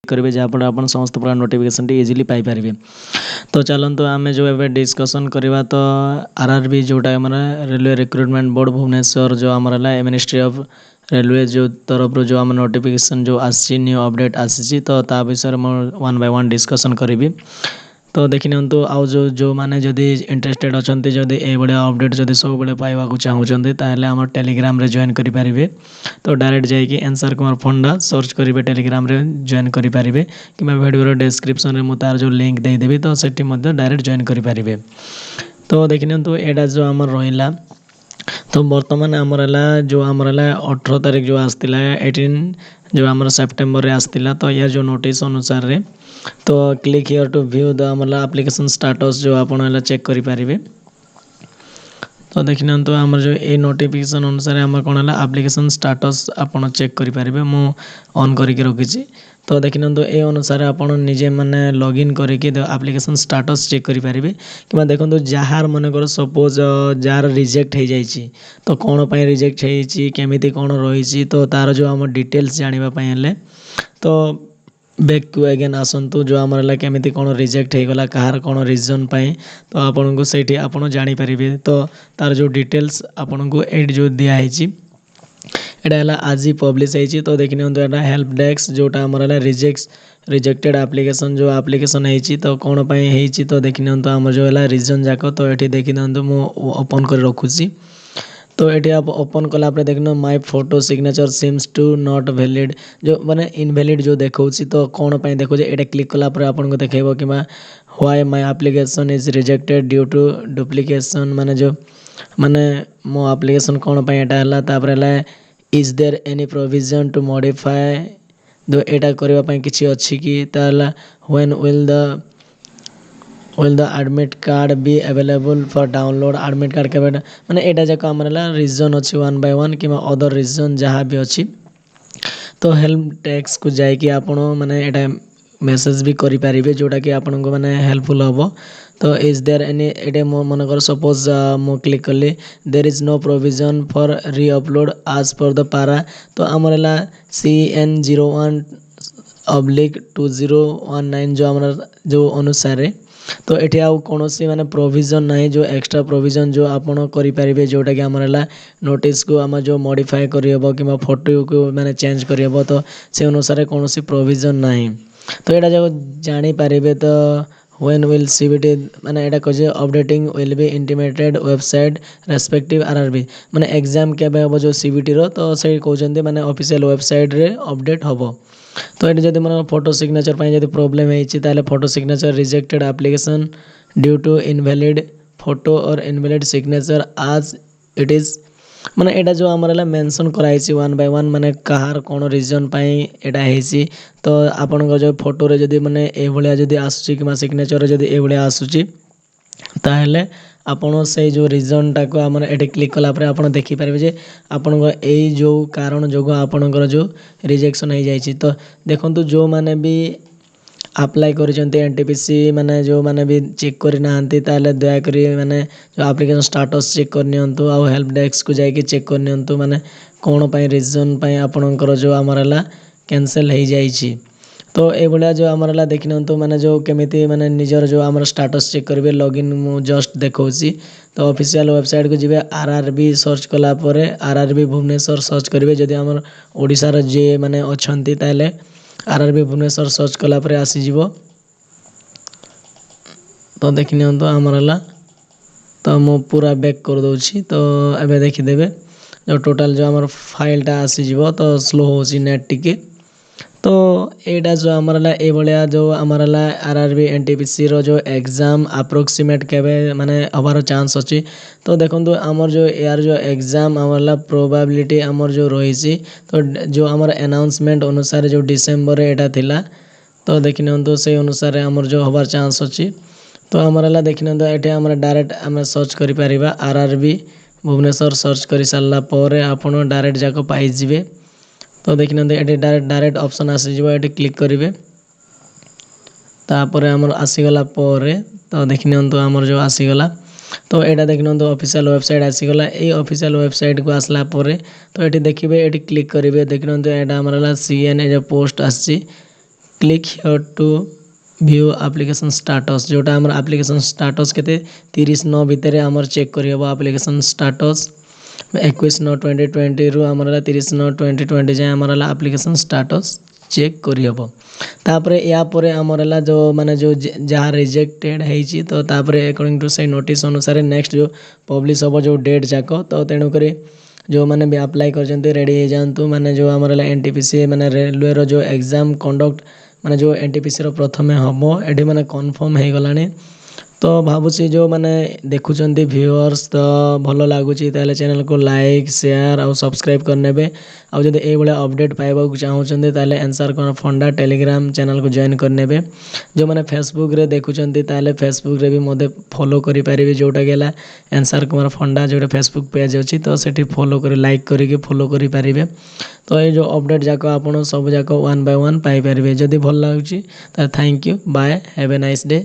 करेंगे जहाँफल आप समस्त प्रकार नोटिफिकेशन इजिली पाइपर। तो चलते आम जो ए डिस्कसन करवा तो आरआरबी जोटा आम रेलवे रिक्रुटमेंट बोर्ड भुवनेश्वर जो आम मिनिस्ट्री ऑफ रेलवे जो तरफ जो आम नोटिफिकेशन जो आसी न्यू अपडेट आसी तो ता विषय में वन बाय वन डिस्कसन करी। तो देखि नियंतु आउ जो माने जदि इंटरेस्टेड अछंती जदि ए बडा अपडेट जदि सब बडे पाइबा को चाहुचंती ताले हमर टेलीग्राम रे जॉइन करि पारिबे। तो डायरेक्ट जाइए answerkumar फंडा सर्च करेंगे टेलीग्राम रे जॉइन करेंगे कि वीडियो डिस्क्रिप्शन में मुझे तार जो लिंक देदेवी तो सेठी मध्य डायरेक्ट जॉइन करेंगे। तो देखि नियंतु एडा जो आमर रहिला तो बर्तमान आमर जो आमर 18 तारीख जो आसला 18 जो आमर सेप्टेम्बर रे आसला तो यार जो नोटिस अनुसार रे तो click here to view the आमर एप्लिकेशन स्टेटस जो आपन चेक करि पारिबे। तो देखि नियंतु आमर जो ए नोटिफिकेशन अनुसार आमर कोन एप्लिकेशन स्टेटस आपन चेक करि पारिबे मु ऑन करके रखिछि। तो देखि नियंतु ए अनुसार आपन निजे माने लॉगिन करके एप्लिकेशन स्टेटस चेक करि पारिबे कि देखो जहार मन कर सपोज जार रिजेक्ट हो जाइछि तो कौन पाई रिजेक्ट होइछि केमिति कौन रहिछि तो तार जो आम डिटेल्स जानिबा पाई हेले तो बैक टू अगेन आसतु जो आमर केमिति कौन रिजेक्ट हो गला कहार कौन रीजन पाई तो आपन को सेठी आपन जानि परिबे। तो तार जो डिटेल्स आपन को एड जो दिया है एटा आज ही पब्लिश है। तो देखि नियंतु एटा हेल्प डेस्क जोटा आमर रिजेक्टेड एप्लिकेशन जो एप्लिकेशन है तो कौन पाई है तो देखि नियंतु आमर जो है रीजन जाक तो ये देखि नियंतु मु ओपन कर रखुछि। तो ये आप ओपन कला देखना my photo signature seems to not valid जो माने इनवैलिड जो देखो तो कौन पाई देखो ये क्लिक कला आपन को देखेबो कि why my application is rejected due to duplication माने जो माने मो एप्लिकेशन कौन पाई एटा हला तापर हला is there any provision to modify दो एटा करबा पाई किछि अछि कि ताला when will the admit card be available for download admit card के माने एटा जक हमरला रीजन अछि वन बाय वन कि अदर रीजन जहाँ भी अछि तो हेल्प डेस्क को जाय कि आपण माने एटा मेसेज भी करि पारिबे जोटा कि आपण को माने हेल्पफुल हबो। तो इज देयर एनी एटे मन कर सपोज मो क्लिक करले there is no provision for reupload as per the para तो हमरला CN01/2019 जो हमर जो अनुसार तो ये आउ कौन माने प्रोविजन ना जो एक्स्ट्रा प्रोविजन जो आपन करि पारिबे जोटा कि हमर नोटिस को आम जो मॉडिफाई करियबो कि फोटो को माने चेंज करियबो तो से अनुसार कौन प्रोविजन ना तो यहाँ जो जानी पारिबे। तो व्हेन विल सीबीटी माने एटा कहे updating will be intimated website respective RRB माने एग्जाम केबे हबो जो सीबीटी रो तो से कहउछन्ते माने ऑफिशियल वेबसाइट रे अपडेट हबो। तो ये जब मन फोटो सिग्नेचर जब प्रोब्लेम है photo signature rejected application due to invalid photo और इनवैलिड सिग्नेचर आज इट इज माने एटा जो हमर मेंशन कराई वन बाय वन माने कहार कौन रीजन पाई एटा हेसी तो आपन जो फोटो रे जदी माने ए भलिया जदी आसुची कि सिग्नेचर रे जदी ए भलिया आसुची ताहेले आपण से जो रीजन टा को हमर एटे क्लिक कला पर आपण देखि पारबे जे आपण को एई जो कारण जोगो आपणकर जो रिजेक्शन हो जाइछि। तो देखंतु जो माने भी अप्लाई करिसंते एनटीपीसी माने जो माने भी चेक करि नाहंती ताले दया करी माने जो एप्लिकेशन स्टेटस चेक कर नियंतु आ हेल्प डेस्क को जाई कि चेक कर नियंतु माने कोन पाई रीजन पाई आपणकर जो हमरला कैंसिल हो जाइछि। तो ए भलिया जो हमरला देखि नियंतु माने जो केमिति माने निजर जो हमर स्टेटस चेक करबे लॉगिन मु जस्ट देखौछि। तो ऑफिशियल वेबसाइट को जिबे आरआरबी सर्च कला परे आरआरबी भुवनेश्वर सर्च करिवे जदि हमर ओडिसा रे जे माने अछंती ताले आरआरबी भुवनेश्वर सर्च कला परे आसी जिवो। तो देखि नियंतु हमरला तो मु पूरा बैक कर दउछि। तो एबे देखि देबे जो टोटल जो हमर फाइल टा आसी जिवो तो स्लो होछि नेट टिके। तो एटा जो हमरला ए भलिया जो हमरला आरआरबी एनटीपीसी रो जो एग्जाम अप्रोक्सीमेट केबे माने हबार चांस अछि। तो देखंतु हमर जो यार जो एग्जाम हमरला प्रोबेबिलिटी हमर जो रहिछि तो जो हमर अनाउंसमेंट अनुसार जो डिसेंबर रे एटा थिला तो देखिनंतु से अनुसार हमर जो हबार चांस अछि। तो हमरला देखिनंतु एटे हमर डायरेक्ट हम सर्च करि परिबा आरआरबी भुवनेश्वर सर्च करि साला परे आपण डायरेक्ट जाको पाइ जिवे। तो देखिन ये डायरेक्ट ऑप्शन आसीज ये क्लिक करेंगे तापर आमर आसीगला तो देखिन आमर जो आसीगला तो यहाँ देखिन ऑफिशियल वेबसाइट आसीगला ये ऑफिशियल वेबसाइट को आसला तो ये देखिए ये क्लिक करेंगे देखिन यहाँ आमर CN जो पोस्ट आसी click here to view application status जोटा आमर एप्लिकेशन स्टाटस केते 30/9 भितर आमर चेक करि हबो एप्लिकेशन स्टाटस 21/9/2020 रु आमर 30/9/2020 जाय आमर एप्लिकेशन स्टाटस चेक करि हबो। तापरे या परे आमर जो माने जो जहाँ रिजेक्टेड है तो तापरे अकॉर्डिंग टू से नोटिस अनुसार नेक्स्ट जो पब्लिश हबो जो डेट जाक तो तेणु करी जो मैंने भी अप्लाई कर रेडी हो जातु माने जो आमर एनटीपीसी माने रेलवे रो जो एग्जाम कंडक्ट माने जो एनटीपीसी रो प्रथमे हम एटी माने कन्फर्म हो गलानी। तो भावुची जो मैंने देखुंट व्यूअर्स तो भल लगुच चैनल को लाइक शेयर और सब्सक्राइब करने आउ जब ये अपडेट पाइबा चाहते ताले आंसर कुमार फंडा टेलीग्राम चैनल को जॉइन करने जो मैंने फेसबुक रे देखुंट ताले फेसबुक रे भी मते फॉलो करि परिबे जोटा गेला आंसर कुमार फंडा जो फेसबुक पेज अच्छी तो सेठी फॉलो कर लाइक करके फॉलो करि परिबे। तो ये जो अपडेट जाक आप सब जाक 1 बाय 1 पाई परिबे। जदि भल लगुच thank you bye have a nice day.